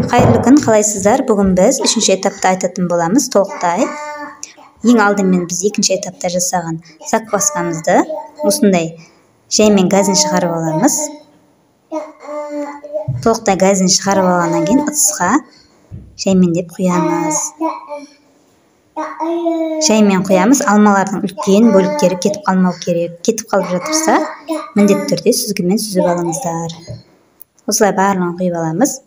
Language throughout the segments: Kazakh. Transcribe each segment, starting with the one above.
Кайырлуу күн, калайсыздар? Бүгүн биз 3-этапты айтатын боламыз толуктай. Эң алдымен биз 2-этапта жасаган закваскамызды ушундай жаймен газын чыгарып аламыз. Толуктай газын чыгарып алгандан кийин ыдыска жаймендеп куябыз. Жаймен куябыз, алмалардын үлкен бөлүктөрү кетип калмау керек. Кетип калып жатырса, міндетті түрдө сүзгүмен сүзүп алыңыздар. Осылай баарлыгын куюп аламыз.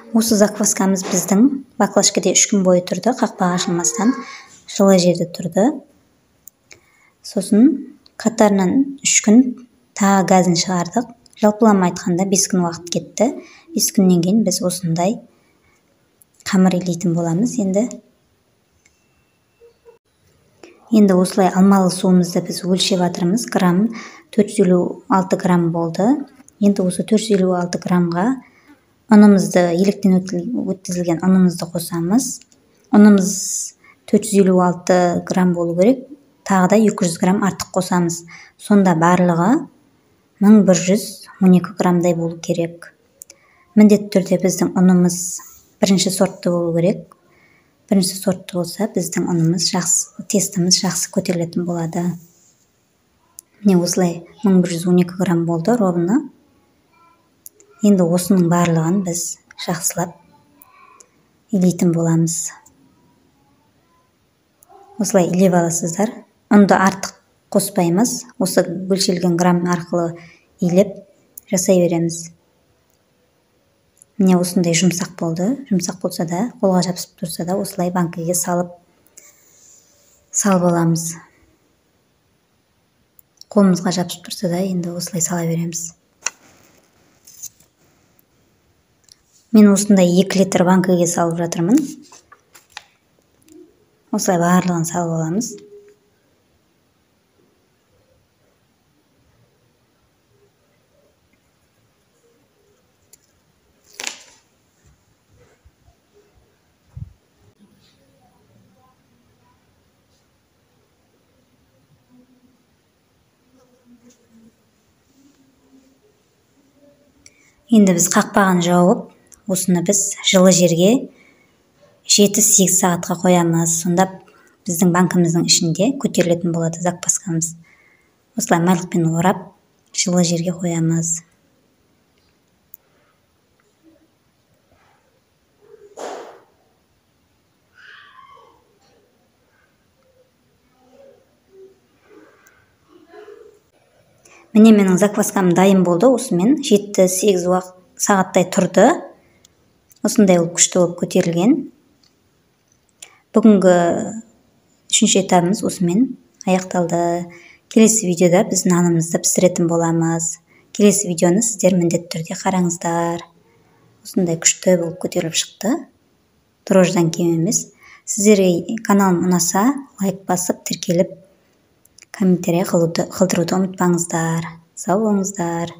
Осы закваскамыз биздин баклажкада 3 күн бою турду, какпак ачылмастан жылы жерде турду. Сосын катарынан 3 күн тагы газын чыгардык. Жалпылама айтканда 5 күн убакыт кетти. 5 күндөн кийин биз осундай камыр илейтин боламыз. Енді осылай алмалы суумузду биз өлчөп атырмыз. Грамм 456 грамм болду. Енді осы 456 граммга унумузду, электен өткөзүлгөн унумузду косамыз. Унумуз 456 грамм болу керек. Тагы да 200 грамм артык косамыз. Сонда баарлыгы 1112 граммдай болу керек. Міндетті түрдө биздин унумуз биринчи сорттуу болу керек. Биринчи сорттуу болсо биздин унумуз жакшы, тестimiz жакшы көтөрүлөтүн болот. Міне осылай 1112 грамм болду ровно. Енді осының барлығын біз жақсылап илейтін боламыз. Осылай илеп аласыздар. Унду артық қоспаймыз. Осы бөлшелген грамм арқылы илеп жасай береміз. Міне осындай жұмсақ болды. Жұмсақ болса да, қолға жабысып тұрса да, осылай банкіге салып аламыз. Қолымызға жабысып тұрса да, енді осылай сала береміз. Мен осындай 2 литр банкіге салып жатырмын. Осылай барлығын салып аламыз. Енді біз қақпағын жауып, осыны біз жылы жерге 7-8 сағатқа қоямыз. Сонда біздің банкымыздың ішінде көтерілетін болады закваскамыз. Осылай майлықпен орап, жылы жерге қоямыз. Міне менің закваскам дайын болды. Осымен 7-8 сағаттай тұрды. Осындай күшті болып көтерілген. Бүгінгі 3-ші этабымыз осымен аяқталды. Келесі видеода біз нанымызды пісіретін боламыз. Келесі видеоны сіздер міндетті түрде қараңыздар. Осындай күшті болып көтеріліп шықты. Дрожждан кем емес. Сіздерге каналым ұнаса, лайк басып, тіркеліп, комментарий қалдыруды ұмытпаңыздар. Сау болыңыздар.